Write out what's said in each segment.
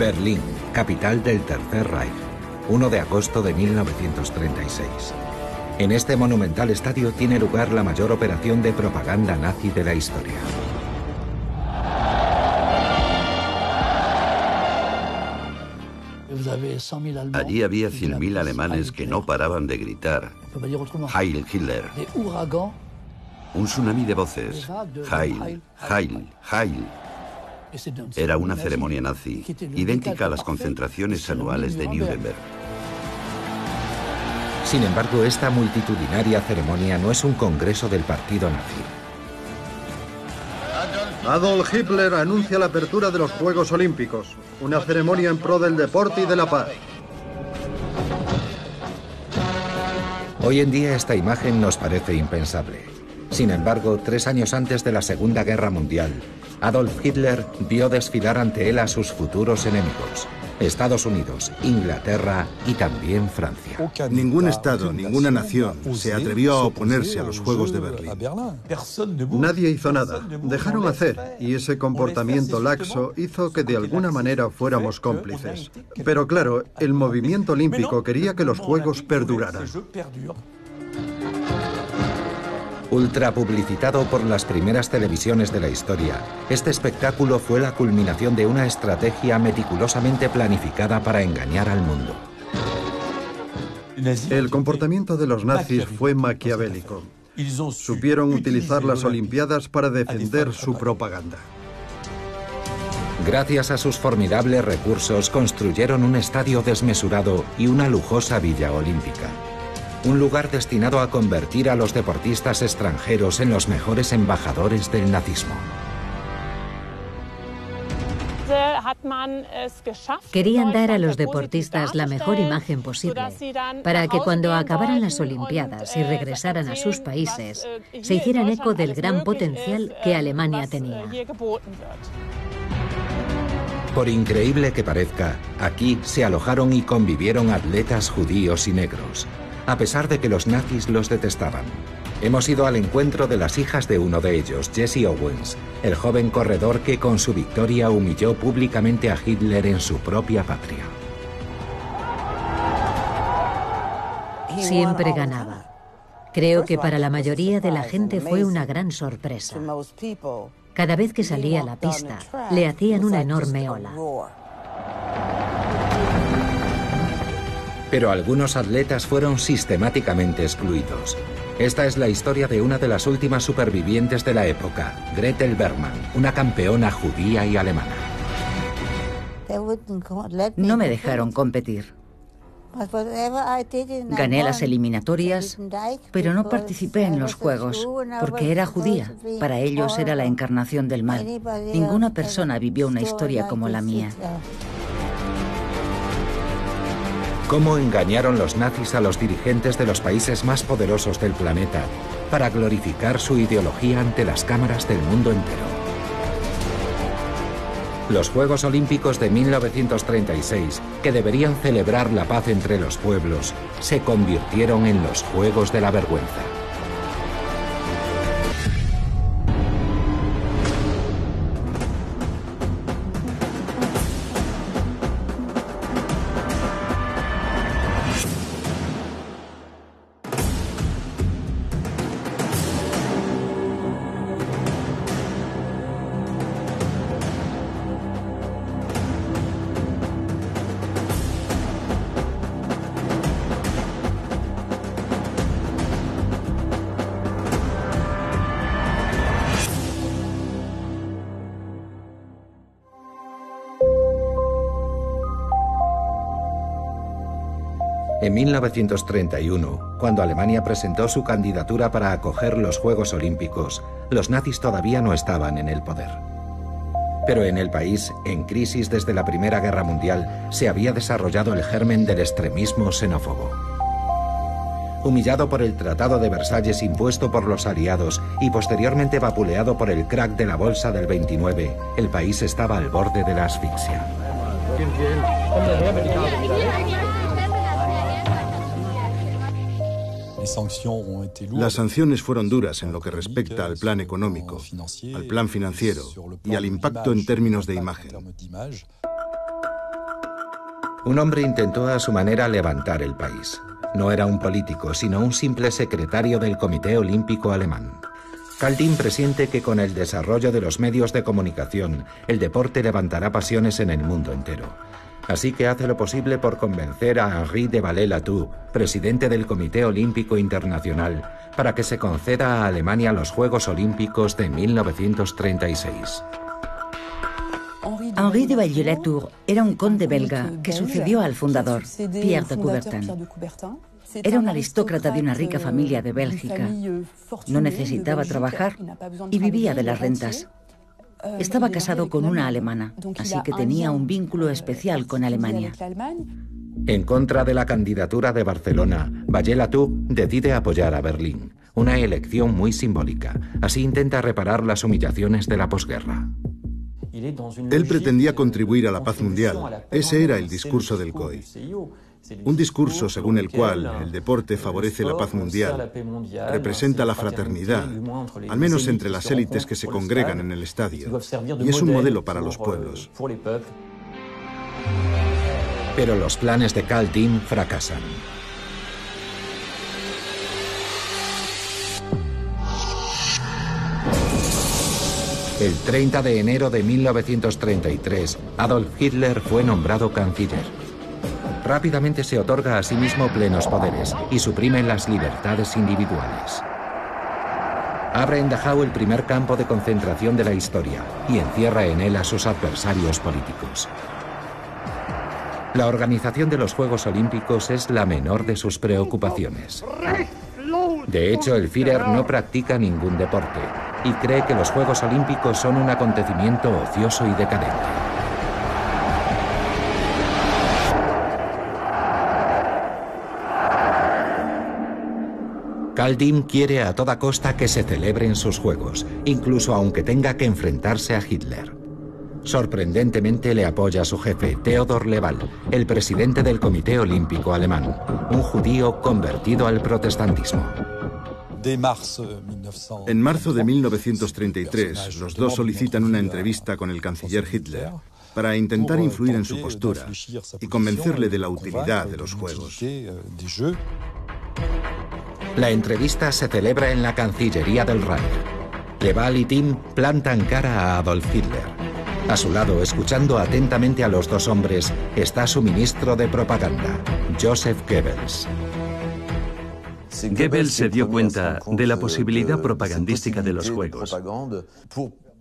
Berlín, capital del Tercer Reich, 1 de agosto de 1936. En este monumental estadio tiene lugar la mayor operación de propaganda nazi de la historia. Allí había 100.000 alemanes que no paraban de gritar Heil Hitler. Un tsunami de voces. Heil, Heil, Heil. Era una ceremonia nazi, idéntica a las concentraciones anuales de Nuremberg. Sin embargo, esta multitudinaria ceremonia no es un congreso del partido nazi. Adolf Hitler anuncia la apertura de los Juegos Olímpicos, una ceremonia en pro del deporte y de la paz. Hoy en día esta imagen nos parece impensable. Sin embargo, 3 años antes de la Segunda Guerra Mundial, Adolf Hitler vio desfilar ante él a sus futuros enemigos: Estados Unidos, Inglaterra y también Francia. Ningún estado, ninguna nación se atrevió a oponerse a los Juegos de Berlín. Nadie hizo nada, dejaron hacer, y ese comportamiento laxo hizo que de alguna manera fuéramos cómplices. Pero claro, el movimiento olímpico quería que los Juegos perduraran. Ultra publicitado por las primeras televisiones de la historia, este espectáculo fue la culminación de una estrategia meticulosamente planificada para engañar al mundo. El comportamiento de los nazis fue maquiavélico. Supieron utilizar las Olimpiadas para defender su propaganda. Gracias a sus formidables recursos, construyeron un estadio desmesurado y una lujosa villa olímpica. Un lugar destinado a convertir a los deportistas extranjeros en los mejores embajadores del nazismo. Querían dar a los deportistas la mejor imagen posible, para que cuando acabaran las Olimpiadas y regresaran a sus países, se hicieran eco del gran potencial que Alemania tenía. Por increíble que parezca, aquí se alojaron y convivieron atletas judíos y negros, a pesar de que los nazis los detestaban. Hemos ido al encuentro de las hijas de uno de ellos, Jesse Owens, el joven corredor que con su victoria humilló públicamente a Hitler en su propia patria. Siempre ganaba. Creo que para la mayoría de la gente fue una gran sorpresa. Cada vez que salía a la pista, le hacían una enorme ola. Pero algunos atletas fueron sistemáticamente excluidos. Esta es la historia de una de las últimas supervivientes de la época, Gretel Bergmann, una campeona judía y alemana. No me dejaron competir. Gané las eliminatorias, pero no participé en los Juegos, porque era judía. Para ellos era la encarnación del mal. Ninguna persona vivió una historia como la mía. ¿Cómo engañaron los nazis a los dirigentes de los países más poderosos del planeta para glorificar su ideología ante las cámaras del mundo entero? Los Juegos Olímpicos de 1936, que deberían celebrar la paz entre los pueblos, se convirtieron en los Juegos de la Vergüenza. En 1931, cuando Alemania presentó su candidatura para acoger los Juegos Olímpicos, los nazis todavía no estaban en el poder. Pero en el país, en crisis desde la Primera Guerra Mundial, se había desarrollado el germen del extremismo xenófobo. Humillado por el Tratado de Versalles impuesto por los aliados y posteriormente vapuleado por el crack de la bolsa del 29, el país estaba al borde de la asfixia. Las sanciones fueron duras en lo que respecta al plan económico, al plan financiero y al impacto en términos de imagen. Un hombre intentó a su manera levantar el país. No era un político, sino un simple secretario del Comité Olímpico Alemán. Kaldin presiente que con el desarrollo de los medios de comunicación, el deporte levantará pasiones en el mundo entero. Así que hace lo posible por convencer a Henri de Vallée-Latour, presidente del Comité Olímpico Internacional, para que se conceda a Alemania los Juegos Olímpicos de 1936. Henri de Vallée-Latour era un conde belga que sucedió al fundador, Pierre de Coubertin. Era un aristócrata de una rica familia de Bélgica. No necesitaba trabajar y vivía de las rentas. Estaba casado con una alemana, así que tenía un vínculo especial con Alemania. En contra de la candidatura de Barcelona, Vallée-Latour decide apoyar a Berlín, una elección muy simbólica. Así intenta reparar las humillaciones de la posguerra. Él pretendía contribuir a la paz mundial. Ese era el discurso del COI. Un discurso según el cual el deporte favorece la paz mundial, representa la fraternidad, al menos entre las élites que se congregan en el estadio, y es un modelo para los pueblos. Pero los planes de Kaldin fracasan. El 30 de enero de 1933, Adolf Hitler fue nombrado canciller. Rápidamente se otorga a sí mismo plenos poderes y suprime las libertades individuales. Abre en Dachau el primer campo de concentración de la historia y encierra en él a sus adversarios políticos. La organización de los Juegos Olímpicos es la menor de sus preocupaciones. De hecho, el Führer no practica ningún deporte y cree que los Juegos Olímpicos son un acontecimiento ocioso y decadente. Kaldin quiere a toda costa que se celebren sus Juegos, incluso aunque tenga que enfrentarse a Hitler. Sorprendentemente le apoya a su jefe, Theodor Lewald, el presidente del Comité Olímpico Alemán, un judío convertido al protestantismo. En marzo de 1933, los dos solicitan una entrevista con el canciller Hitler para intentar influir en su postura y convencerle de la utilidad de los Juegos. La entrevista se celebra en la Cancillería del Reich. Lewald y Tim plantan cara a Adolf Hitler. A su lado, escuchando atentamente a los dos hombres, está su ministro de propaganda, Joseph Goebbels. Goebbels se dio cuenta de la posibilidad propagandística de los Juegos,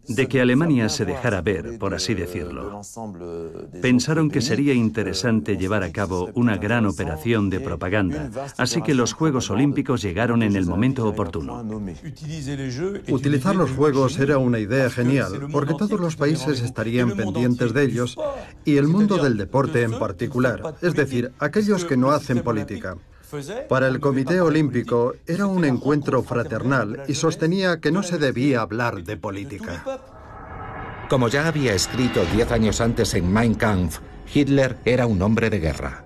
de que Alemania se dejara ver, por así decirlo. Pensaron que sería interesante llevar a cabo una gran operación de propaganda, así que los Juegos Olímpicos llegaron en el momento oportuno. Utilizar los Juegos era una idea genial, porque todos los países estarían pendientes de ellos, y el mundo del deporte en particular, es decir, aquellos que no hacen política. Para el Comité Olímpico era un encuentro fraternal y sostenía que no se debía hablar de política. Como ya había escrito 10 años antes en Mein Kampf, Hitler era un hombre de guerra.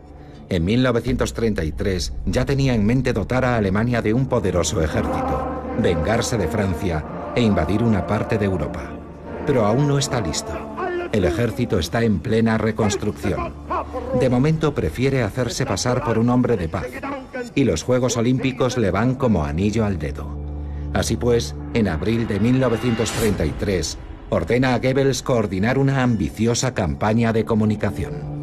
En 1933 ya tenía en mente dotar a Alemania de un poderoso ejército, vengarse de Francia e invadir una parte de Europa. Pero aún no está listo. El ejército está en plena reconstrucción. De momento prefiere hacerse pasar por un hombre de paz. Y los Juegos Olímpicos le van como anillo al dedo. Así pues, en abril de 1933, ordena a Goebbels coordinar una ambiciosa campaña de comunicación.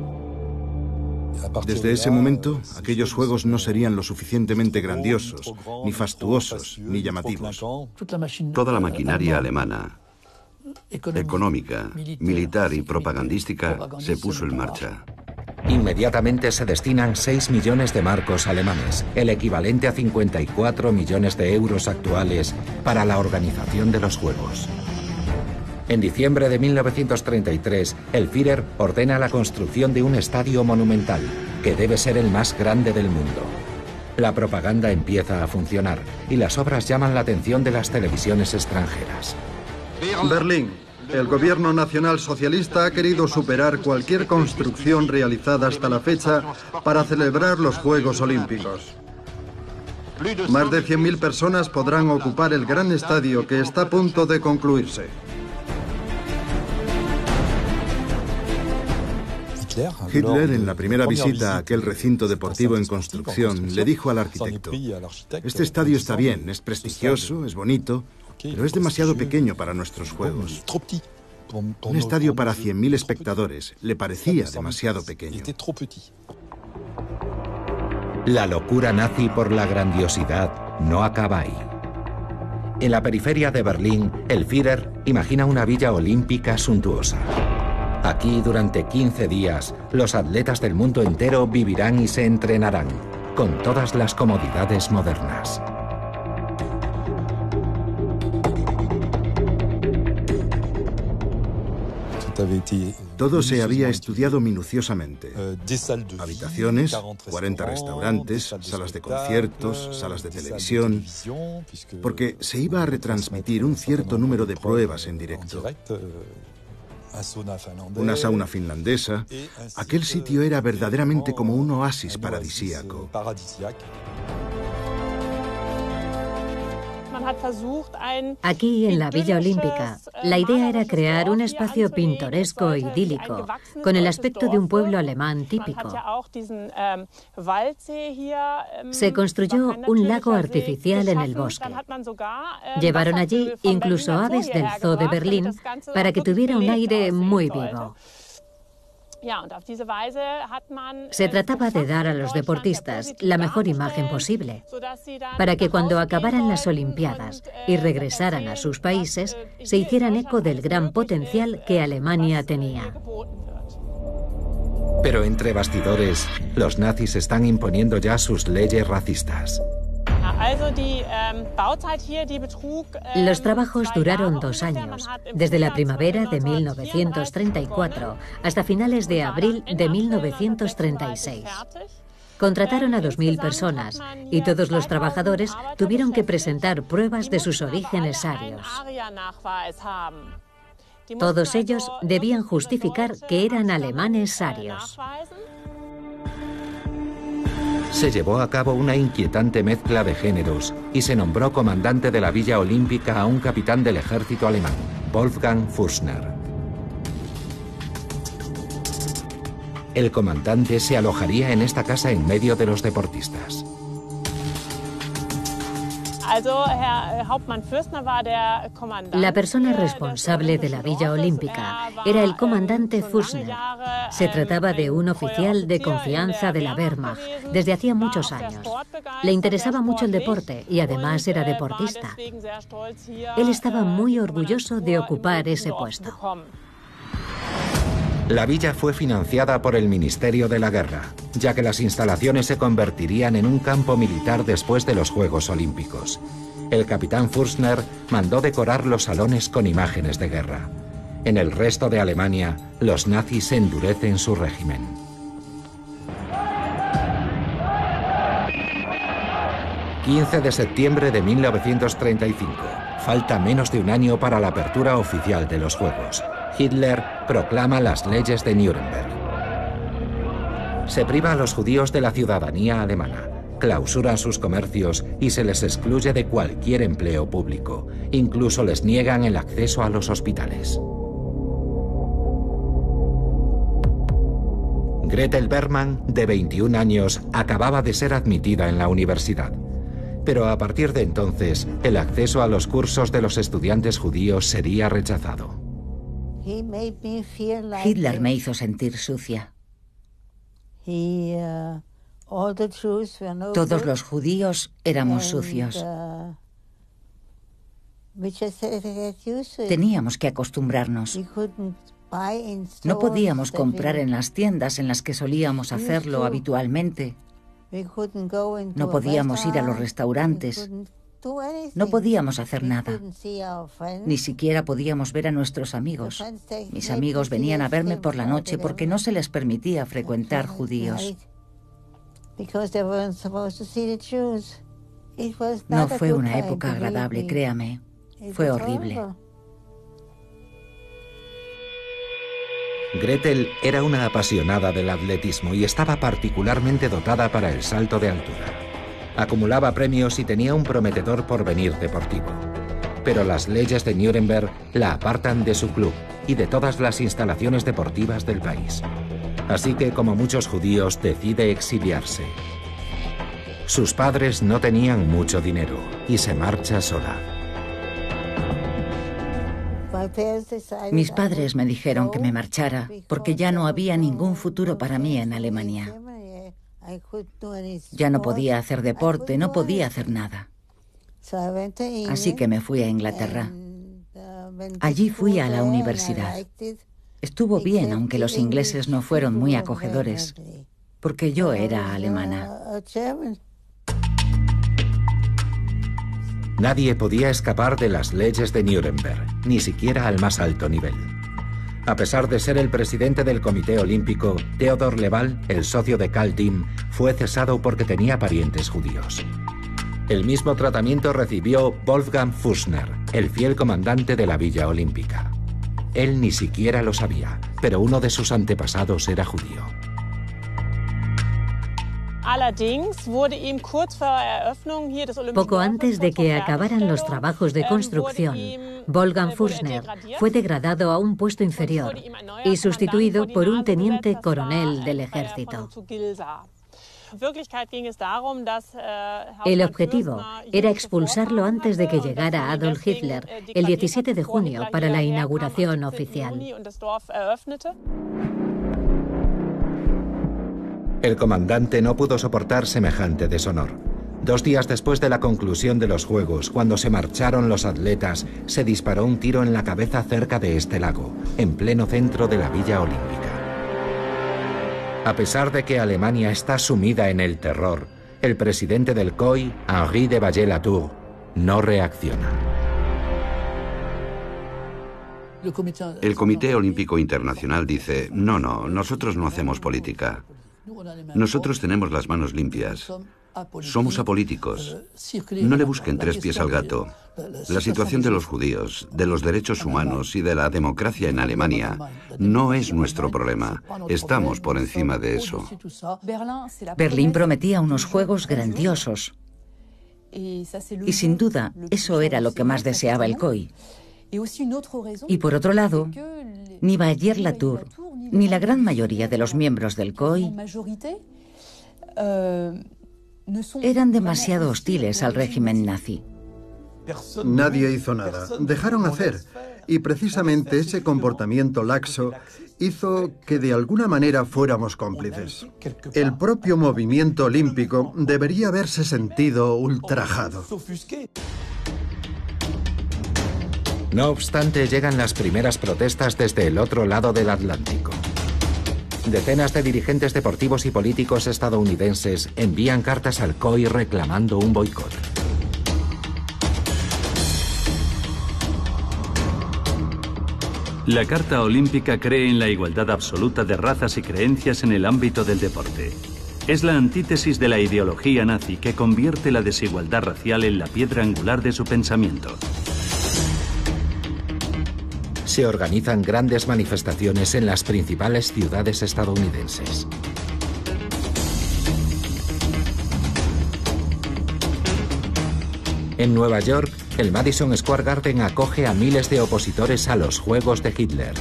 Desde ese momento, aquellos Juegos no serían lo suficientemente grandiosos, ni fastuosos, ni llamativos. Toda la maquinaria alemana, económica, militar y propagandística, se puso en marcha. Inmediatamente se destinan 6 millones de marcos alemanes, el equivalente a 54 millones de euros actuales, para la organización de los Juegos. En diciembre de 1933, el Führer ordena la construcción de un estadio monumental, que debe ser el más grande del mundo. La propaganda empieza a funcionar y las obras llaman la atención de las televisiones extranjeras. Berlín. El gobierno nacional socialista ha querido superar cualquier construcción realizada hasta la fecha para celebrar los Juegos Olímpicos. Más de 100.000 personas podrán ocupar el gran estadio que está a punto de concluirse. Hitler, en la primera visita a aquel recinto deportivo en construcción, le dijo al arquitecto: este estadio está bien, es prestigioso, es bonito, pero es demasiado pequeño para nuestros juegos. Un estadio para 100.000 espectadores le parecía demasiado pequeño. La locura nazi por la grandiosidad no acaba ahí. En la periferia de Berlín, el Führer imagina una villa olímpica suntuosa. Aquí, durante 15 días, los atletas del mundo entero vivirán y se entrenarán, con todas las comodidades modernas. Todo se había estudiado minuciosamente. Habitaciones, 40 restaurantes, salas de conciertos, salas de televisión, porque se iba a retransmitir un cierto número de pruebas en directo. Una sauna finlandesa. Aquel sitio era verdaderamente como un oasis paradisíaco. Aquí, en la Villa Olímpica, la idea era crear un espacio pintoresco e idílico, con el aspecto de un pueblo alemán típico. Se construyó un lago artificial en el bosque. Llevaron allí incluso aves del Zoo de Berlín para que tuviera un aire muy vivo. Se trataba de dar a los deportistas la mejor imagen posible, para que cuando acabaran las Olimpiadas y regresaran a sus países, se hicieran eco del gran potencial que Alemania tenía. Pero entre bastidores, los nazis están imponiendo ya sus leyes racistas. Los trabajos duraron 2 años, desde la primavera de 1934 hasta finales de abril de 1936. Contrataron a 2.000 personas y todos los trabajadores tuvieron que presentar pruebas de sus orígenes arios. Todos ellos debían justificar que eran alemanes arios. Se llevó a cabo una inquietante mezcla de géneros y se nombró comandante de la Villa Olímpica a un capitán del ejército alemán, Wolfgang Fürstner. El comandante se alojaría en esta casa en medio de los deportistas. La persona responsable de la Villa Olímpica era el comandante Fürstner. Se trataba de un oficial de confianza de la Wehrmacht desde hacía muchos años. Le interesaba mucho el deporte y además era deportista. Él estaba muy orgulloso de ocupar ese puesto. La villa fue financiada por el Ministerio de la Guerra, ya que las instalaciones se convertirían en un campo militar después de los Juegos Olímpicos. El capitán Fürstner mandó decorar los salones con imágenes de guerra. En el resto de Alemania, los nazis endurecen su régimen. ...15 de septiembre de 1935. Falta menos de un año para la apertura oficial de los Juegos. Hitler proclama las leyes de Nuremberg. Se priva a los judíos de la ciudadanía alemana, clausuran sus comercios y se les excluye de cualquier empleo público. Incluso les niegan el acceso a los hospitales. Gretel Bergmann, de 21 años, acababa de ser admitida en la universidad. Pero a partir de entonces, el acceso a los cursos de los estudiantes judíos sería rechazado. Hitler me hizo sentir sucia. Todos los judíos éramos sucios. Teníamos que acostumbrarnos. No podíamos comprar en las tiendas en las que solíamos hacerlo habitualmente. No podíamos ir a los restaurantes. No podíamos hacer nada. Ni siquiera podíamos ver a nuestros amigos. Mis amigos venían a verme por la noche porque no se les permitía frecuentar judíos. No fue una época agradable, créame. Fue horrible. Gretel era una apasionada del atletismo y estaba particularmente dotada para el salto de altura. Acumulaba premios y tenía un prometedor porvenir deportivo. Pero las leyes de Nuremberg la apartan de su club y de todas las instalaciones deportivas del país. Así que, como muchos judíos, decide exiliarse. Sus padres no tenían mucho dinero y se marcha sola. Mis padres me dijeron que me marchara porque ya no había ningún futuro para mí en Alemania. Ya no podía hacer deporte, no podía hacer nada. Así que me fui a Inglaterra. Allí fui a la universidad. Estuvo bien, aunque los ingleses no fueron muy acogedores, porque yo era alemana. Nadie podía escapar de las leyes de Nuremberg, ni siquiera al más alto nivel. A pesar de ser el presidente del Comité Olímpico, Theodor Leval, el socio de Karl Diem, fue cesado porque tenía parientes judíos. El mismo tratamiento recibió Wolfgang Fürstner, el fiel comandante de la Villa Olímpica. Él ni siquiera lo sabía, pero uno de sus antepasados era judío. Poco antes de que acabaran los trabajos de construcción, Wolfgang Fürstner fue degradado a un puesto inferior y sustituido por un teniente coronel del ejército. El objetivo era expulsarlo antes de que llegara Adolf Hitler el 17 de junio para la inauguración oficial. El comandante no pudo soportar semejante deshonor. 2 días después de la conclusión de los Juegos, cuando se marcharon los atletas, se disparó un tiro en la cabeza cerca de este lago, en pleno centro de la Villa Olímpica. A pesar de que Alemania está sumida en el terror, el presidente del COI, Henri de Vallée-Latour, no reacciona. El Comité Olímpico Internacional dice, no, nosotros no hacemos política. Nosotros tenemos las manos limpias. Somos apolíticos. No le busquen 3 pies al gato. La situación de los judíos, de los derechos humanos y de la democracia en Alemania no es nuestro problema. Estamos por encima de eso. Berlín prometía unos juegos grandiosos. Y sin duda, eso era lo que más deseaba el COI. Y por otro lado, ni Vallée-Latour ni la gran mayoría de los miembros del COI eran demasiado hostiles al régimen nazi. Nadie hizo nada, dejaron hacer, y precisamente ese comportamiento laxo hizo que de alguna manera fuéramos cómplices. El propio movimiento olímpico debería haberse sentido ultrajado. No obstante, llegan las primeras protestas desde el otro lado del Atlántico. Decenas de dirigentes deportivos y políticos estadounidenses envían cartas al COI reclamando un boicot. La Carta Olímpica cree en la igualdad absoluta de razas y creencias en el ámbito del deporte. Es la antítesis de la ideología nazi que convierte la desigualdad racial en la piedra angular de su pensamiento. Se organizan grandes manifestaciones en las principales ciudades estadounidenses. En Nueva York, el Madison Square Garden acoge a miles de opositores a los Juegos de Hitler.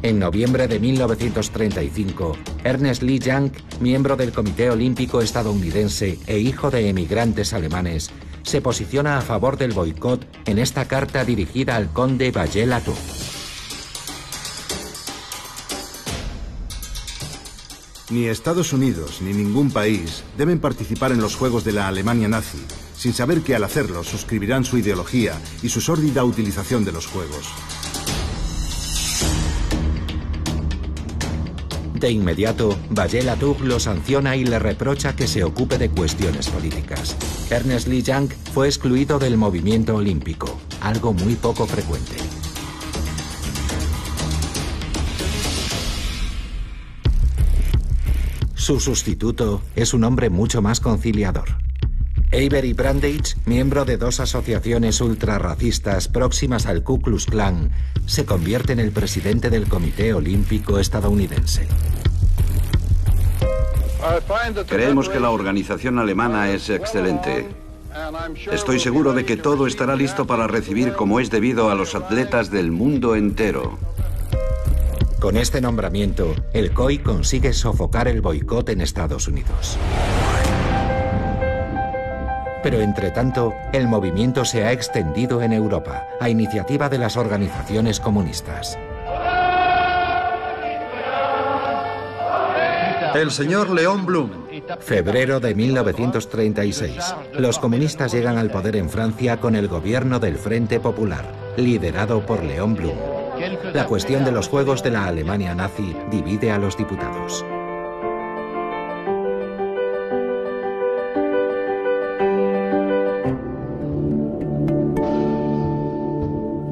En noviembre de 1935, Ernest Lee Young, miembro del Comité Olímpico estadounidense e hijo de emigrantes alemanes, se posiciona a favor del boicot en esta carta dirigida al conde Vallée-Latour. Ni Estados Unidos ni ningún país deben participar en los Juegos de la Alemania nazi, sin saber que al hacerlo suscribirán su ideología y su sórdida utilización de los Juegos. De inmediato, Vallée-Latour lo sanciona y le reprocha que se ocupe de cuestiones políticas. Ernest Lee Young fue excluido del movimiento olímpico, algo muy poco frecuente. Su sustituto es un hombre mucho más conciliador. Avery Brundage, miembro de 2 asociaciones ultrarracistas próximas al Ku Klux Klan, se convierte en el presidente del Comité Olímpico estadounidense. Creemos que la organización alemana es excelente. Estoy seguro de que todo estará listo para recibir como es debido a los atletas del mundo entero. Con este nombramiento, el COI consigue sofocar el boicot en Estados Unidos. Pero entretanto, el movimiento se ha extendido en Europa, a iniciativa de las organizaciones comunistas. El señor Léon Blum. Febrero de 1936. Los comunistas llegan al poder en Francia con el gobierno del Frente Popular, liderado por Léon Blum. La cuestión de los juegos de la Alemania nazi divide a los diputados.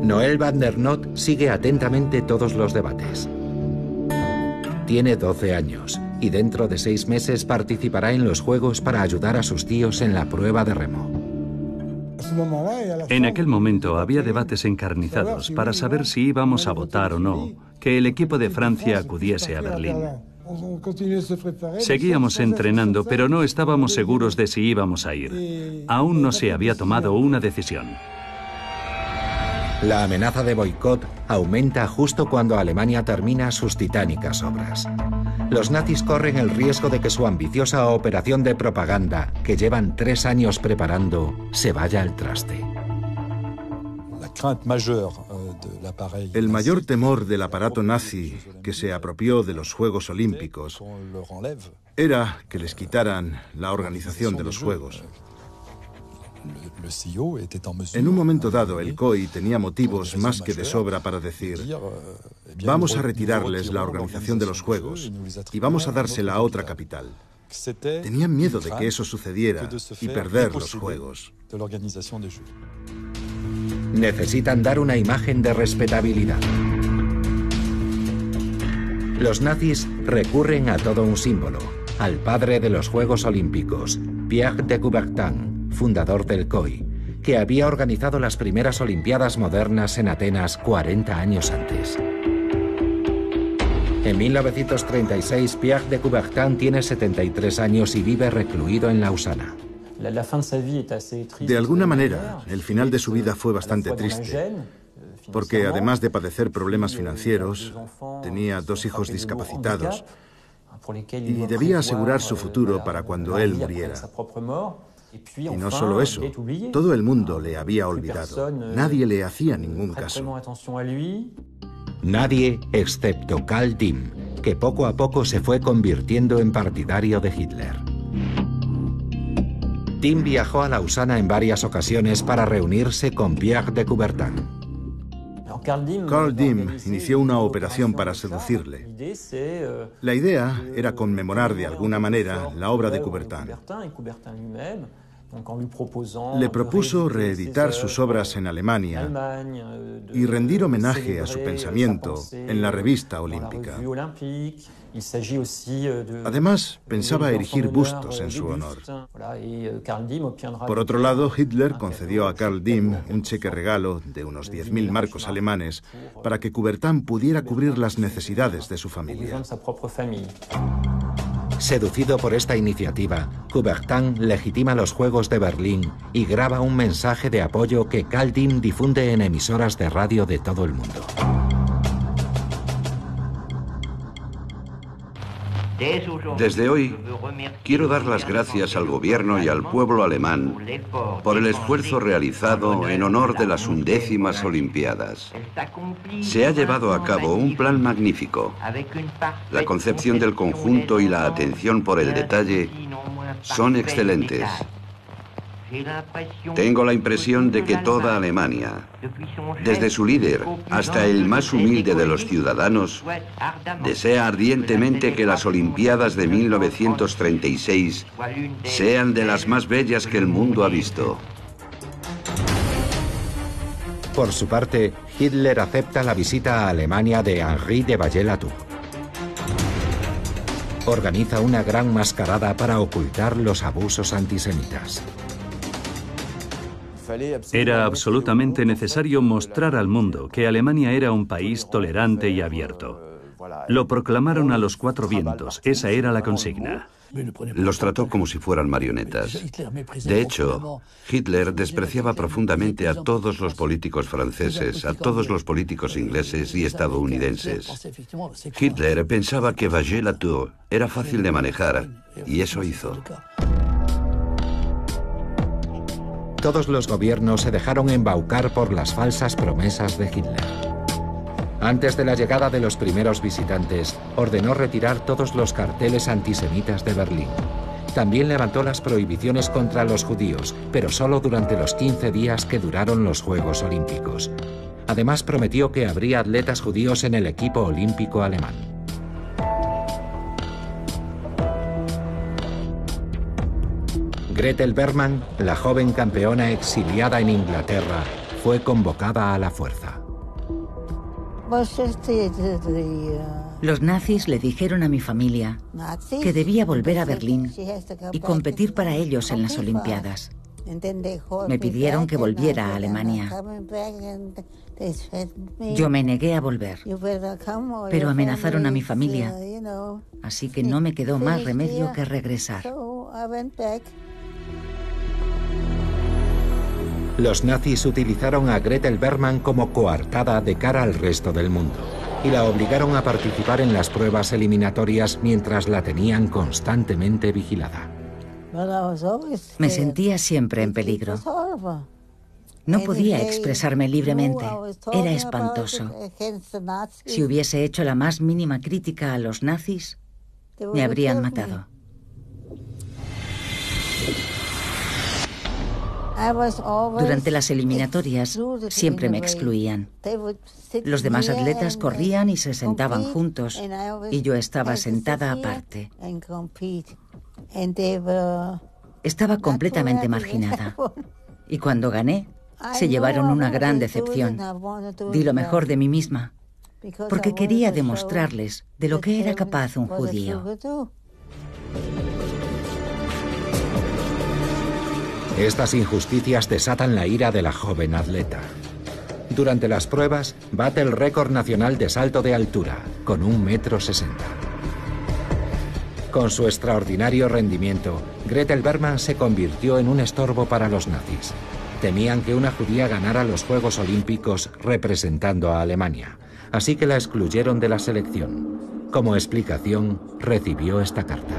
Noël van der Noot sigue atentamente todos los debates. Tiene 12 años y dentro de 6 meses participará en los Juegos para ayudar a sus tíos en la prueba de remo. En aquel momento había debates encarnizados para saber si íbamos a votar o no que el equipo de Francia acudiese a Berlín. Seguíamos entrenando, pero no estábamos seguros de si íbamos a ir. Aún no se había tomado una decisión. La amenaza de boicot aumenta justo cuando Alemania termina sus titánicas obras. Los nazis corren el riesgo de que su ambiciosa operación de propaganda, que llevan 3 años preparando, se vaya al traste. El mayor temor del aparato nazi que se apropió de los Juegos Olímpicos era que les quitaran la organización de los Juegos. En un momento dado, el COI tenía motivos más que de sobra para decir: vamos a retirarles la organización de los Juegos y vamos a dársela a otra capital. Tenían miedo de que eso sucediera y perder los Juegos. Necesitan dar una imagen de respetabilidad. Los nazis recurren a todo un símbolo, al padre de los Juegos Olímpicos, Pierre de Coubertin, fundador del COI, que había organizado las primeras Olimpiadas modernas en Atenas 40 años antes. En 1936, Pierre de Coubertin tiene 73 años y vive recluido en Lausana. De alguna manera, el final de su vida fue bastante triste, porque además de padecer problemas financieros, tenía 2 hijos discapacitados y debía asegurar su futuro para cuando él muriera. Y no solo eso, todo el mundo le había olvidado. Nadie le hacía ningún caso. Nadie excepto Karl Diem, que poco a poco se fue convirtiendo en partidario de Hitler. Diem viajó a Lausana en varias ocasiones para reunirse con Pierre de Coubertin. Karl Diem inició una operación para seducirle. La idea era conmemorar de alguna manera la obra de Coubertin. Le propuso reeditar sus obras en Alemania y rendir homenaje a su pensamiento en la revista olímpica. Además, pensaba erigir bustos en su honor. Por otro lado, Hitler concedió a Karl Diem un cheque regalo de unos 10.000 marcos alemanes para que Coubertin pudiera cubrir las necesidades de su familia. Seducido por esta iniciativa, Coubertin legitima los Juegos de Berlín y graba un mensaje de apoyo que Karl Diem difunde en emisoras de radio de todo el mundo. Desde hoy, quiero dar las gracias al gobierno y al pueblo alemán por el esfuerzo realizado en honor de las 11ª Olimpiadas. Se ha llevado a cabo un plan magnífico. La concepción del conjunto y la atención por el detalle son excelentes. Tengo la impresión de que toda Alemania, desde su líder hasta el más humilde de los ciudadanos, desea ardientemente que las Olimpiadas de 1936 sean de las más bellas que el mundo ha visto. Por su parte, Hitler acepta la visita a Alemania de Henri de Vallée-Latour. Organiza una gran mascarada para ocultar los abusos antisemitas. Era absolutamente necesario mostrar al mundo que Alemania era un país tolerante y abierto. Lo proclamaron a los 4 vientos, esa era la consigna. Los trató como si fueran marionetas. De hecho, Hitler despreciaba profundamente a todos los políticos franceses, a todos los políticos ingleses y estadounidenses. Hitler pensaba que Vager-Latour era fácil de manejar, y eso hizo. Todos los gobiernos se dejaron embaucar por las falsas promesas de Hitler. Antes de la llegada de los primeros visitantes, ordenó retirar todos los carteles antisemitas de Berlín. También levantó las prohibiciones contra los judíos, pero solo durante los 15 días que duraron los Juegos Olímpicos. Además, prometió que habría atletas judíos en el equipo olímpico alemán. Gretel Bergmann, la joven campeona exiliada en Inglaterra, fue convocada a la fuerza. Los nazis le dijeron a mi familia que debía volver a Berlín y competir para ellos en las Olimpiadas. Me pidieron que volviera a Alemania. Yo me negué a volver, pero amenazaron a mi familia, así que no me quedó más remedio que regresar. Los nazis utilizaron a Gretel Bergmann como coartada de cara al resto del mundo y la obligaron a participar en las pruebas eliminatorias mientras la tenían constantemente vigilada. Me sentía siempre en peligro. No podía expresarme libremente. Era espantoso. Si hubiese hecho la más mínima crítica a los nazis, me habrían matado. Durante las eliminatorias siempre me excluían. Los demás atletas corrían y se sentaban juntos y yo estaba sentada aparte. Estaba completamente marginada. Y cuando gané, se llevaron una gran decepción. Di lo mejor de mí misma, porque quería demostrarles de lo que era capaz un judío. Estas injusticias desatan la ira de la joven atleta. Durante las pruebas, bate el récord nacional de salto de altura, con 1,60 m. Con su extraordinario rendimiento, Gretel Bergmann se convirtió en un estorbo para los nazis. Temían que una judía ganara los Juegos Olímpicos representando a Alemania, así que la excluyeron de la selección. Como explicación, recibió esta carta.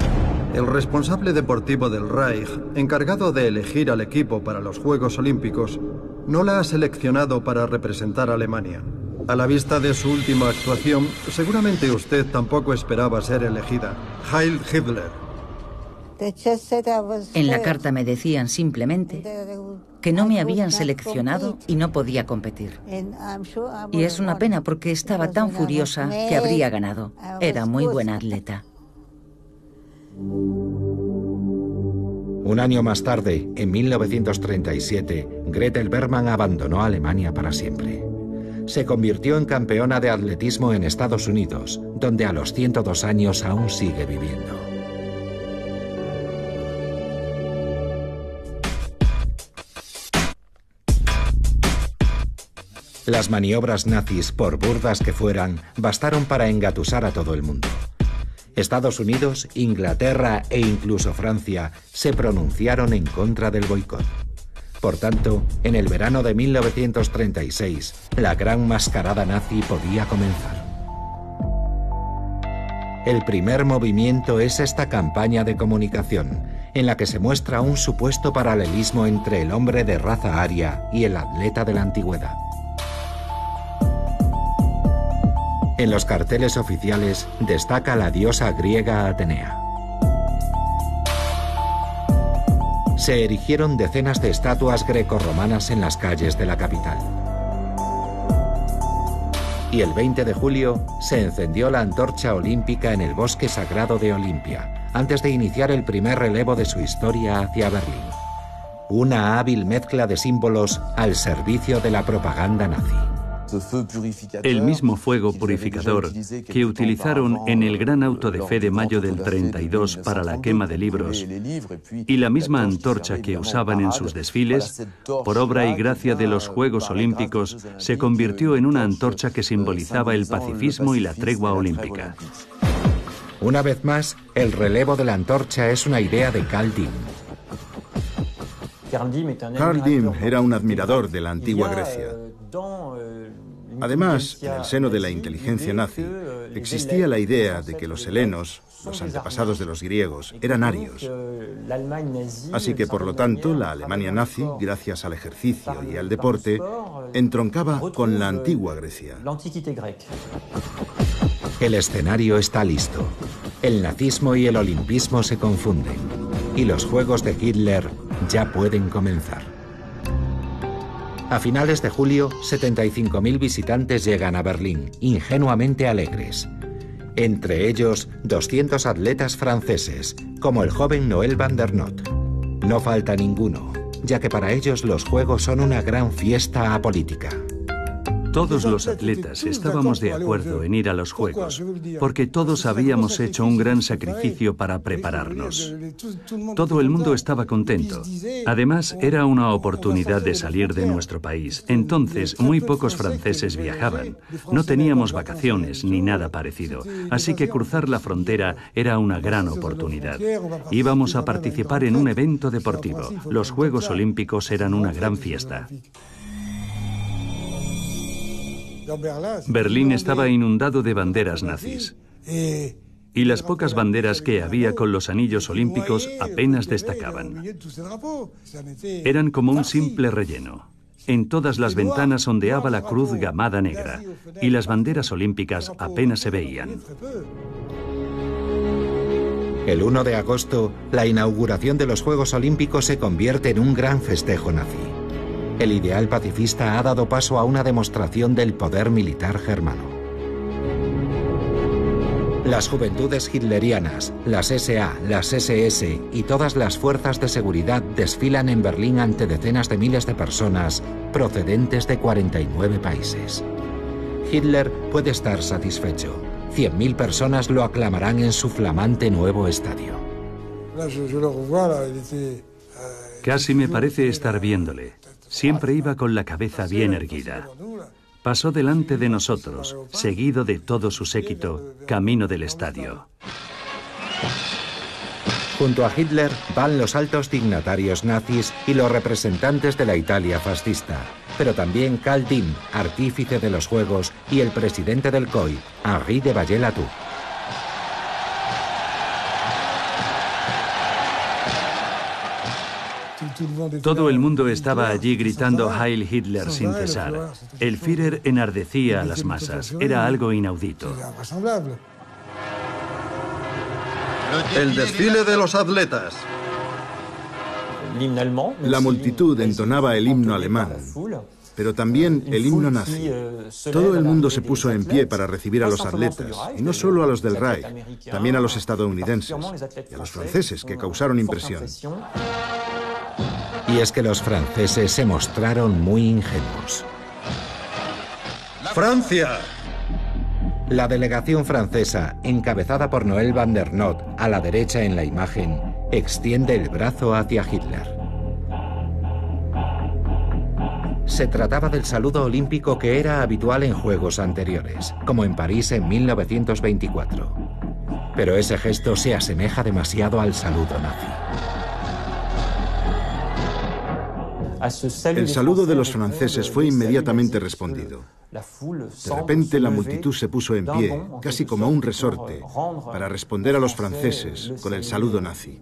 El responsable deportivo del Reich, encargado de elegir al equipo para los Juegos Olímpicos, no la ha seleccionado para representar a Alemania. A la vista de su última actuación, seguramente usted tampoco esperaba ser elegida. Heil Hitler. En la carta me decían simplemente que no me habían seleccionado y no podía competir. Y es una pena porque estaba tan furiosa que habría ganado. Era muy buena atleta. Un año más tarde, en 1937, Gretel Bergmann abandonó Alemania para siempre. Se convirtió en campeona de atletismo en Estados Unidos, donde a los 102 años aún sigue viviendo. Las maniobras nazis, por burdas que fueran, bastaron para engatusar a todo el mundo. Estados Unidos, Inglaterra e incluso Francia se pronunciaron en contra del boicot. Por tanto, en el verano de 1936, la gran mascarada nazi podía comenzar. El primer movimiento es esta campaña de comunicación, en la que se muestra un supuesto paralelismo entre el hombre de raza aria y el atleta de la antigüedad. En los carteles oficiales destaca la diosa griega Atenea. Se erigieron decenas de estatuas grecorromanas en las calles de la capital. Y el 20 de julio se encendió la antorcha olímpica en el bosque sagrado de Olimpia, antes de iniciar el primer relevo de su historia hacia Berlín. Una hábil mezcla de símbolos al servicio de la propaganda nazi. El mismo fuego purificador que utilizaron en el gran auto de fe de mayo del 32 para la quema de libros y la misma antorcha que usaban en sus desfiles, por obra y gracia de los Juegos Olímpicos, se convirtió en una antorcha que simbolizaba el pacifismo y la tregua olímpica. Una vez más, el relevo de la antorcha es una idea de Carl Diem. Carl Diem era un admirador de la antigua Grecia. Además, en el seno de la inteligencia nazi, existía la idea de que los helenos, los antepasados de los griegos, eran arios. Así que, por lo tanto, la Alemania nazi, gracias al ejercicio y al deporte, entroncaba con la antigua Grecia. El escenario está listo. El nazismo y el olimpismo se confunden. Y los juegos de Hitler ya pueden comenzar. A finales de julio, 75.000 visitantes llegan a Berlín, ingenuamente alegres. Entre ellos, 200 atletas franceses, como el joven Noël van der Noot. No falta ninguno, ya que para ellos los Juegos son una gran fiesta apolítica. Todos los atletas estábamos de acuerdo en ir a los Juegos, porque todos habíamos hecho un gran sacrificio para prepararnos. Todo el mundo estaba contento. Además, era una oportunidad de salir de nuestro país. Entonces, muy pocos franceses viajaban. No teníamos vacaciones ni nada parecido. Así que cruzar la frontera era una gran oportunidad. Íbamos a participar en un evento deportivo. Los Juegos Olímpicos eran una gran fiesta. Berlín estaba inundado de banderas nazis. Y las pocas banderas que había con los anillos olímpicos apenas destacaban. Eran como un simple relleno. En todas las ventanas ondeaba la cruz gamada negra, y las banderas olímpicas apenas se veían. El 1 de agosto, la inauguración de los Juegos Olímpicos se convierte en un gran festejo nazi. El ideal pacifista ha dado paso a una demostración del poder militar germano. Las juventudes hitlerianas, las SA, las SS y todas las fuerzas de seguridad desfilan en Berlín ante decenas de miles de personas procedentes de 49 países. Hitler puede estar satisfecho. 100.000 personas lo aclamarán en su flamante nuevo estadio. Casi me parece estar viéndole. Siempre iba con la cabeza bien erguida. Pasó delante de nosotros, seguido de todo su séquito, camino del estadio. Junto a Hitler van los altos dignatarios nazis y los representantes de la Italia fascista, pero también Carl Diem, artífice de los Juegos, y el presidente del COI, Henri de Vallée-Latour. Todo el mundo estaba allí gritando Heil Hitler sin cesar. El Führer enardecía a las masas. Era algo inaudito. El desfile de los atletas. La multitud entonaba el himno alemán, pero también el himno nazi. Todo el mundo se puso en pie para recibir a los atletas, y no solo a los del Reich, también a los estadounidenses y a los franceses, que causaron impresión. Y es que los franceses se mostraron muy ingenuos. ¡Francia! La delegación francesa, encabezada por Noël van der Noot, a la derecha en la imagen, extiende el brazo hacia Hitler. Se trataba del saludo olímpico que era habitual en Juegos anteriores, como en París en 1924. Pero ese gesto se asemeja demasiado al saludo nazi. El saludo de los franceses fue inmediatamente respondido. De repente la multitud se puso en pie, casi como un resorte, para responder a los franceses con el saludo nazi.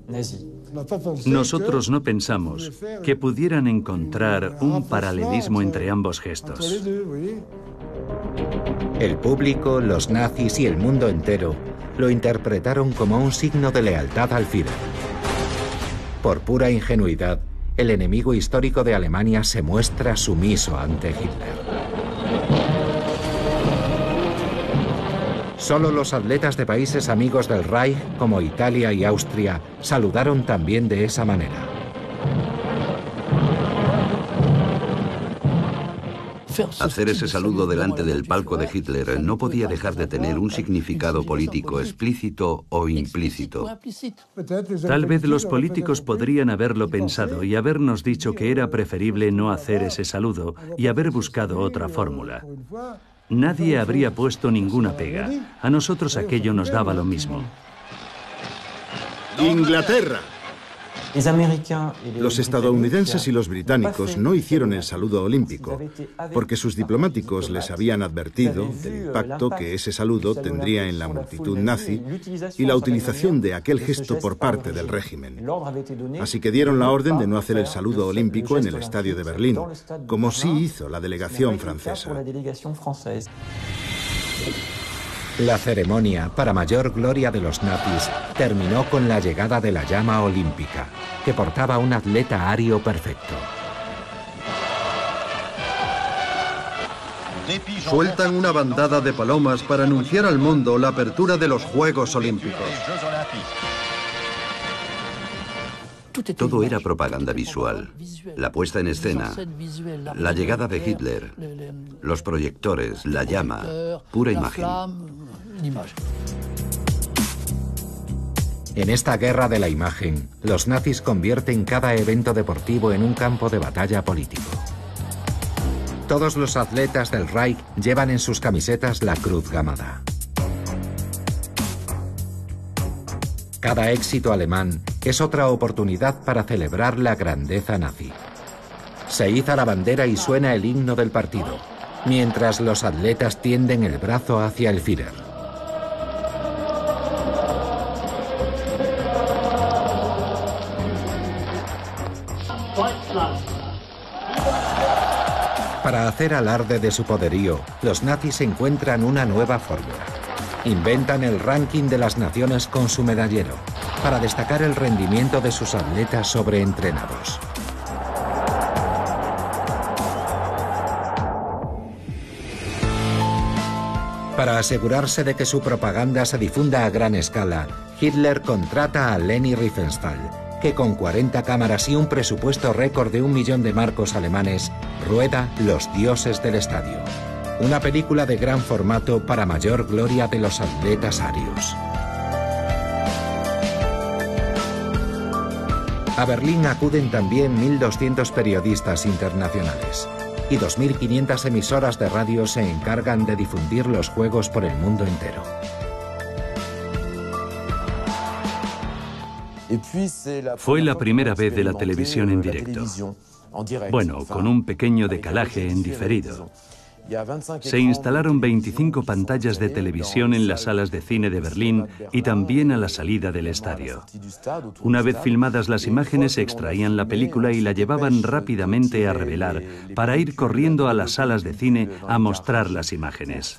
Nosotros no pensamos que pudieran encontrar un paralelismo entre ambos gestos. El público, los nazis y el mundo entero lo interpretaron como un signo de lealtad al Führer. Por pura ingenuidad, el enemigo histórico de Alemania se muestra sumiso ante Hitler. Solo los atletas de países amigos del Reich, como Italia y Austria, saludaron también de esa manera. Hacer ese saludo delante del palco de Hitler no podía dejar de tener un significado político explícito o implícito. Tal vez los políticos podrían haberlo pensado y habernos dicho que era preferible no hacer ese saludo y haber buscado otra fórmula. Nadie habría puesto ninguna pega. A nosotros aquello nos daba lo mismo. Inglaterra. Los estadounidenses y los británicos no hicieron el saludo olímpico porque sus diplomáticos les habían advertido del impacto que ese saludo tendría en la multitud nazi y la utilización de aquel gesto por parte del régimen. Así que dieron la orden de no hacer el saludo olímpico en el estadio de Berlín, como sí hizo la delegación francesa. La ceremonia, para mayor gloria de los nazis, terminó con la llegada de la llama olímpica, que portaba un atleta ario perfecto. Sueltan una bandada de palomas para anunciar al mundo la apertura de los Juegos Olímpicos. Todo era propaganda visual. La puesta en escena, la llegada de Hitler, los proyectores, la llama, pura imagen. En esta guerra de la imagen, los nazis convierten cada evento deportivo en un campo de batalla político. Todos los atletas del Reich llevan en sus camisetas la cruz gamada. Cada éxito alemán es otra oportunidad para celebrar la grandeza nazi. Se iza la bandera y suena el himno del partido, mientras los atletas tienden el brazo hacia el Führer. Para hacer alarde de su poderío, los nazis encuentran una nueva fórmula. Inventan el ranking de las naciones con su medallero, para destacar el rendimiento de sus atletas sobreentrenados. Para asegurarse de que su propaganda se difunda a gran escala, Hitler contrata a Leni Riefenstahl, que con 40 cámaras y un presupuesto récord de 1 millón de marcos alemanes, rueda Los dioses del estadio. Una película de gran formato para mayor gloria de los atletas arios. A Berlín acuden también 1.200 periodistas internacionales y 2.500 emisoras de radio se encargan de difundir los Juegos por el mundo entero. Fue la primera vez de la televisión en directo. Bueno, con un pequeño decalaje en diferido. Se instalaron 25 pantallas de televisión en las salas de cine de Berlín y también a la salida del estadio. Una vez filmadas las imágenes, se extraían la película y la llevaban rápidamente a revelar para ir corriendo a las salas de cine a mostrar las imágenes.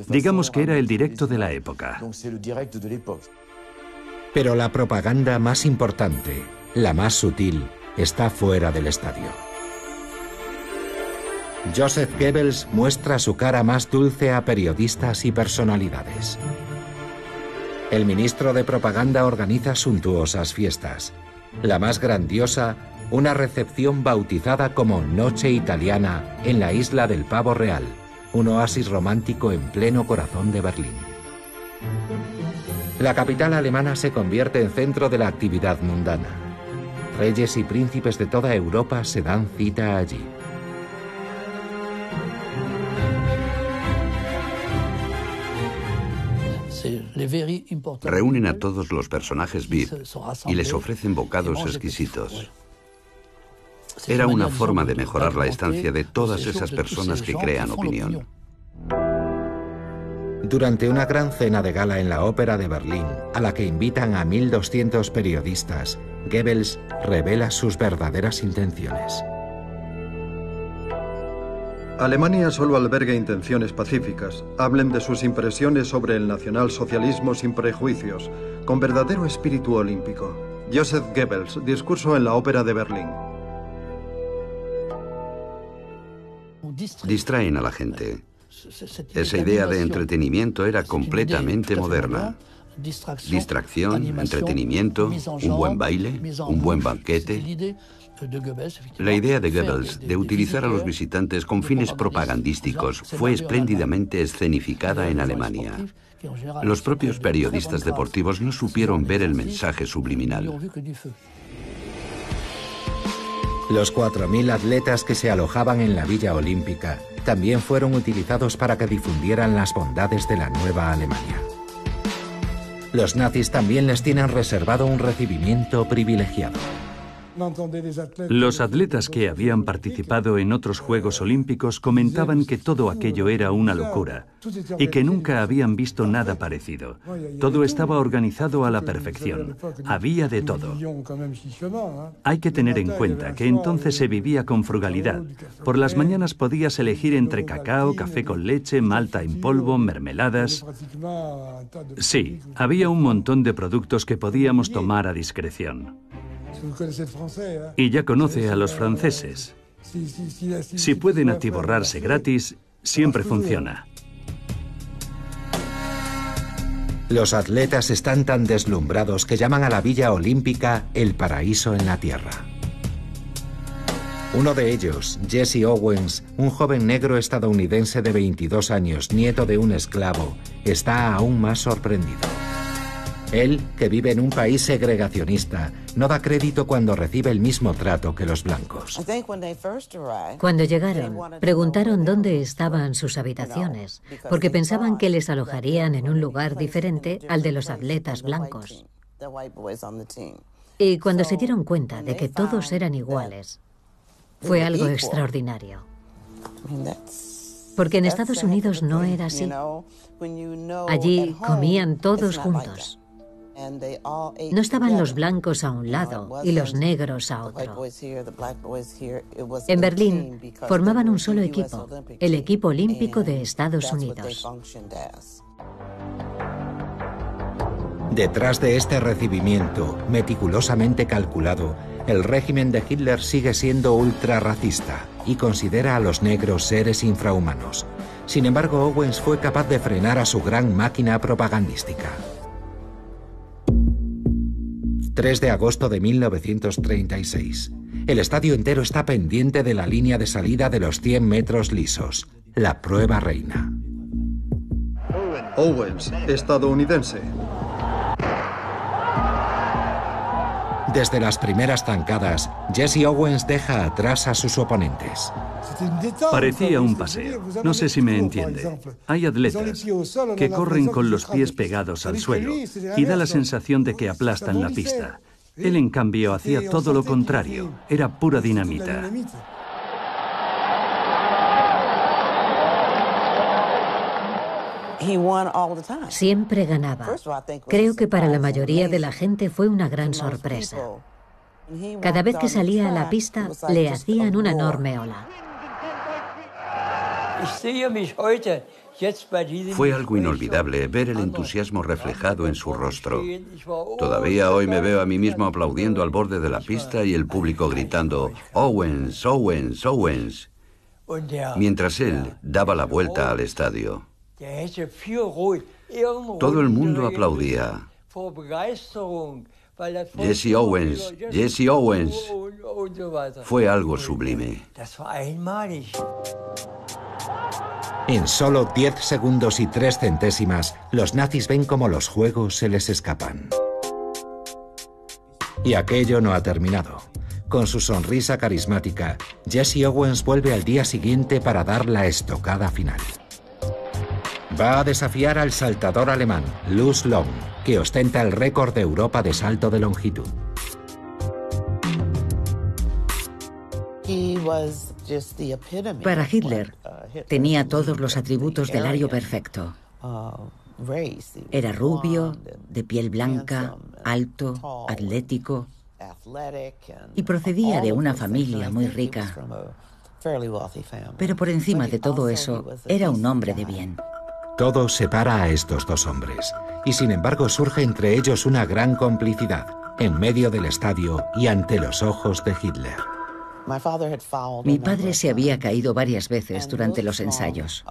Digamos que era el directo de la época. Pero la propaganda más importante, la más sutil, está fuera del estadio. Joseph Goebbels muestra su cara más dulce a periodistas y personalidades. El ministro de propaganda organiza suntuosas fiestas. La más grandiosa, una recepción bautizada como Noche Italiana en la isla del Pavo Real, un oasis romántico en pleno corazón de Berlín. La capital alemana se convierte en centro de la actividad mundana. Reyes y príncipes de toda Europa se dan cita allí. Reúnen a todos los personajes VIP y les ofrecen bocados exquisitos. Era una forma de mejorar la estancia de todas esas personas que crean opinión. Durante una gran cena de gala en la Ópera de Berlín, a la que invitan a 1.200 periodistas, Goebbels revela sus verdaderas intenciones. Alemania solo alberga intenciones pacíficas. Hablen de sus impresiones sobre el nacionalsocialismo sin prejuicios, con verdadero espíritu olímpico. Joseph Goebbels, discurso en la Ópera de Berlín. Distraen a la gente. Esa idea de entretenimiento era completamente moderna. Distracción, entretenimiento, un buen baile, un buen banquete. La idea de Goebbels de utilizar a los visitantes con fines propagandísticos fue espléndidamente escenificada en Alemania. Los propios periodistas deportivos no supieron ver el mensaje subliminal. Los 4.000 atletas que se alojaban en la Villa Olímpica también fueron utilizados para que difundieran las bondades de la nueva Alemania. Los nazis también les tienen reservado un recibimiento privilegiado. Los atletas que habían participado en otros Juegos Olímpicos comentaban que todo aquello era una locura y que nunca habían visto nada parecido. Todo estaba organizado a la perfección. Había de todo. Hay que tener en cuenta que entonces se vivía con frugalidad. Por las mañanas podías elegir entre cacao, café con leche, malta en polvo, mermeladas. Sí, había un montón de productos que podíamos tomar a discreción. Y ya conoce a los franceses. Si pueden atiborrarse gratis, siempre funciona. Los atletas están tan deslumbrados que llaman a la Villa Olímpica el paraíso en la tierra. Uno de ellos, Jesse Owens, un joven negro estadounidense de 22 años, nieto de un esclavo, está aún más sorprendido. Él, que vive en un país segregacionista, no da crédito cuando recibe el mismo trato que los blancos. Cuando llegaron, preguntaron dónde estaban sus habitaciones, porque pensaban que les alojarían en un lugar diferente al de los atletas blancos. Y cuando se dieron cuenta de que todos eran iguales, fue algo extraordinario. Porque en Estados Unidos no era así. Allí comían todos juntos. No estaban los blancos a un lado y los negros a otro. En Berlín formaban un solo equipo, el equipo olímpico de Estados Unidos. Detrás de este recibimiento, meticulosamente calculado, el régimen de Hitler sigue siendo ultrarracista y considera a los negros seres infrahumanos. Sin embargo, Owens fue capaz de frenar a su gran máquina propagandística. 3 de agosto de 1936. El estadio entero está pendiente de la línea de salida de los 100 metros lisos, la prueba reina. Owens, estadounidense. Desde las primeras zancadas, Jesse Owens deja atrás a sus oponentes. Parecía un paseo. No sé si me entiende. Hay atletas que corren con los pies pegados al suelo y da la sensación de que aplastan la pista. Él, en cambio, hacía todo lo contrario. Era pura dinamita. Siempre ganaba. Creo que para la mayoría de la gente fue una gran sorpresa. Cada vez que salía a la pista, le hacían una enorme ola. Fue algo inolvidable ver el entusiasmo reflejado en su rostro. Todavía hoy me veo a mí mismo aplaudiendo al borde de la pista y el público gritando «Owens, Owens, Owens», mientras él daba la vuelta al estadio. Todo el mundo aplaudía. Jesse Owens, Jesse Owens. Fue algo sublime. En solo 10 segundos y 3 centésimas, los nazis ven cómo los juegos se les escapan. Y aquello no ha terminado. Con su sonrisa carismática, Jesse Owens vuelve al día siguiente para dar la estocada final. Va a desafiar al saltador alemán, Luz Long, que ostenta el récord de Europa de salto de longitud. Para Hitler, tenía todos los atributos del ario perfecto. Era rubio, de piel blanca, alto, atlético, y procedía de una familia muy rica. Pero por encima de todo eso, era un hombre de bien. Todo separa a estos dos hombres, y sin embargo surge entre ellos una gran complicidad, en medio del estadio y ante los ojos de Hitler. Mi padre se había caído varias veces durante los ensayos,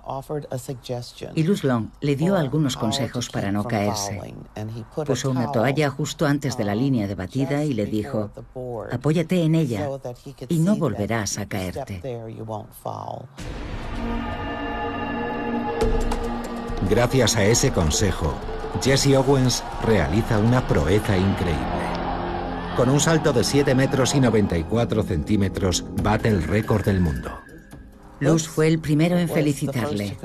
y Luz Long le dio algunos consejos para no caerse. Puso una toalla justo antes de la línea de batida y le dijo: «Apóyate en ella y no volverás a caerte». Gracias a ese consejo, Jesse Owens realiza una proeza increíble. Con un salto de 7 metros y 94 centímetros, bate el récord del mundo. Luz fue el primero en felicitarle.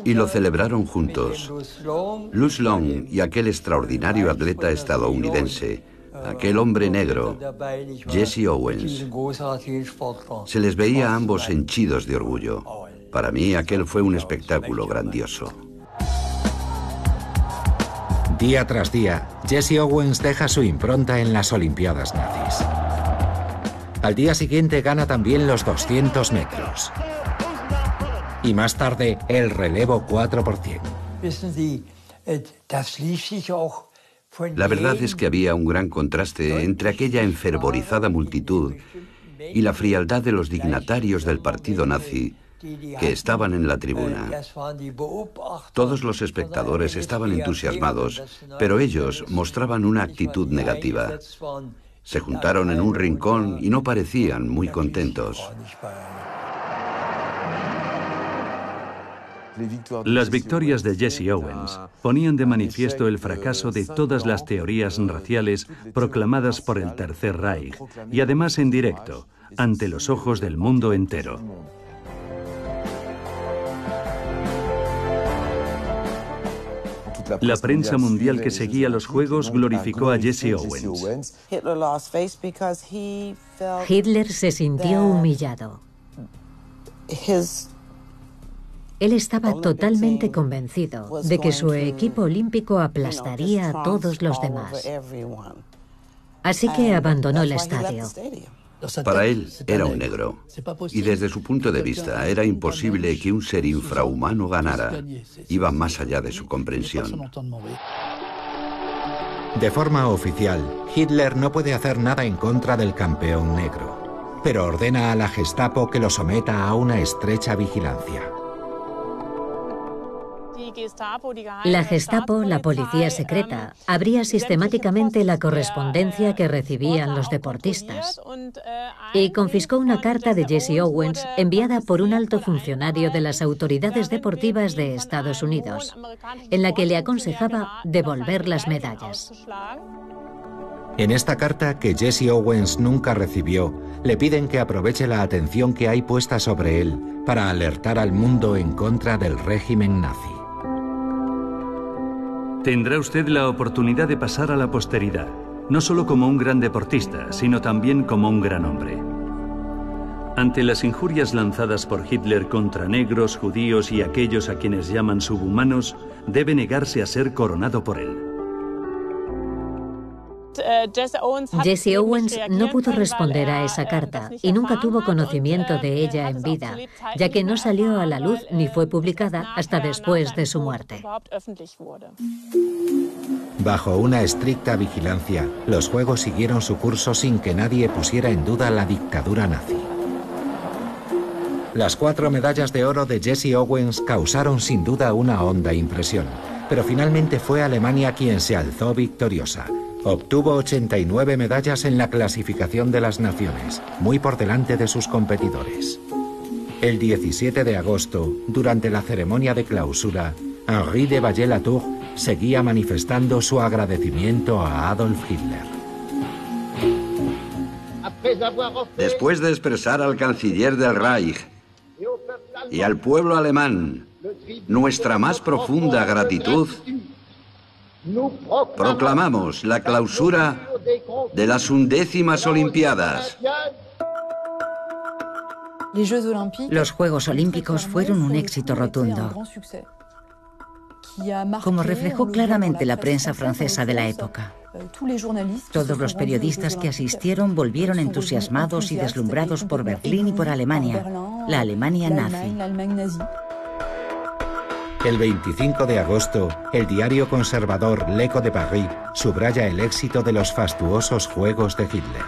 Y lo celebraron juntos. Luz Long y aquel extraordinario atleta estadounidense, aquel hombre negro, Jesse Owens. Se les veía a ambos henchidos de orgullo. Para mí aquel fue un espectáculo grandioso. Día tras día, Jesse Owens deja su impronta en las Olimpiadas nazis. Al día siguiente gana también los 200 metros. Y más tarde, el relevo 4%. La verdad es que había un gran contraste entre aquella enfervorizada multitud y la frialdad de los dignatarios del partido nazi que estaban en la tribuna. Todos los espectadores estaban entusiasmados, pero ellos mostraban una actitud negativa. Se juntaron en un rincón y no parecían muy contentos. Las victorias de Jesse Owens ponían de manifiesto el fracaso de todas las teorías raciales proclamadas por el Tercer Reich, y además en directo, ante los ojos del mundo entero. La prensa mundial que seguía los Juegos glorificó a Jesse Owens. Hitler se sintió humillado. Él estaba totalmente convencido de que su equipo olímpico aplastaría a todos los demás. Así que abandonó el estadio. Para él era un negro, y desde su punto de vista era imposible que un ser infrahumano ganara. Iba más allá de su comprensión. De forma oficial, Hitler no puede hacer nada en contra del campeón negro, pero ordena a la Gestapo que lo someta a una estrecha vigilancia. La Gestapo, la policía secreta, abría sistemáticamente la correspondencia que recibían los deportistas y confiscó una carta de Jesse Owens enviada por un alto funcionario de las autoridades deportivas de Estados Unidos, en la que le aconsejaba devolver las medallas. En esta carta, que Jesse Owens nunca recibió, le piden que aproveche la atención que hay puesta sobre él para alertar al mundo en contra del régimen nazi. Tendrá usted la oportunidad de pasar a la posteridad, no solo como un gran deportista, sino también como un gran hombre. Ante las injurias lanzadas por Hitler contra negros, judíos y aquellos a quienes llaman subhumanos, debe negarse a ser coronado por él. Jesse Owens no pudo responder a esa carta y nunca tuvo conocimiento de ella en vida, ya que no salió a la luz ni fue publicada hasta después de su muerte. Bajo una estricta vigilancia, los Juegos siguieron su curso sin que nadie pusiera en duda la dictadura nazi. Las 4 medallas de oro de Jesse Owens causaron sin duda una honda impresión, pero finalmente fue Alemania quien se alzó victoriosa. Obtuvo 89 medallas en la clasificación de las naciones, muy por delante de sus competidores. El 17 de agosto, durante la ceremonia de clausura, Henri de Vallée-Latour seguía manifestando su agradecimiento a Adolf Hitler. Después de expresar al canciller del Reich y al pueblo alemán nuestra más profunda gratitud, proclamamos la clausura de las 11ª Olimpiadas. Los Juegos Olímpicos fueron un éxito rotundo, como reflejó claramente la prensa francesa de la época. Todos los periodistas que asistieron volvieron entusiasmados y deslumbrados por Berlín y por Alemania, la Alemania nazi. El 25 de agosto, el diario conservador L'Echo de Paris subraya el éxito de los fastuosos Juegos de Hitler.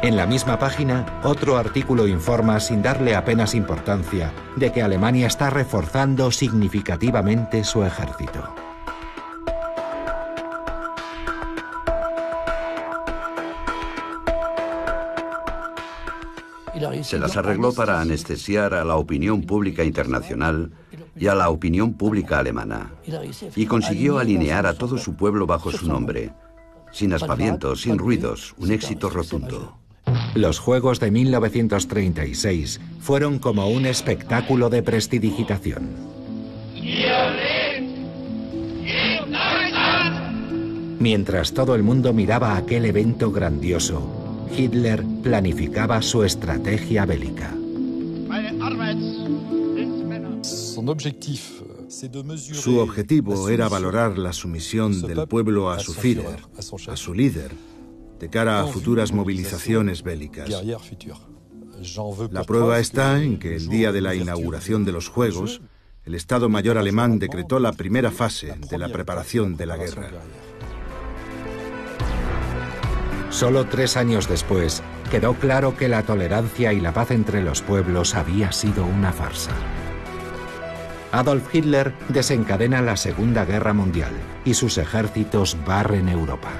En la misma página, otro artículo informa, sin darle apenas importancia, de que Alemania está reforzando significativamente su ejército. Se las arregló para anestesiar a la opinión pública internacional y a la opinión pública alemana, y consiguió alinear a todo su pueblo bajo su nombre, sin aspavientos, sin ruidos, un éxito rotundo. Los Juegos de 1936 fueron como un espectáculo de prestidigitación. Mientras todo el mundo miraba aquel evento grandioso, Hitler planificaba su estrategia bélica. Su objetivo era valorar la sumisión del pueblo a su Führer, a su líder, de cara a futuras movilizaciones bélicas. La prueba está en que el día de la inauguración de los Juegos, el Estado Mayor alemán decretó la primera fase de la preparación de la guerra. Solo 3 años después, quedó claro que la tolerancia y la paz entre los pueblos había sido una farsa. Adolf Hitler desencadena la Segunda Guerra Mundial y sus ejércitos barren Europa.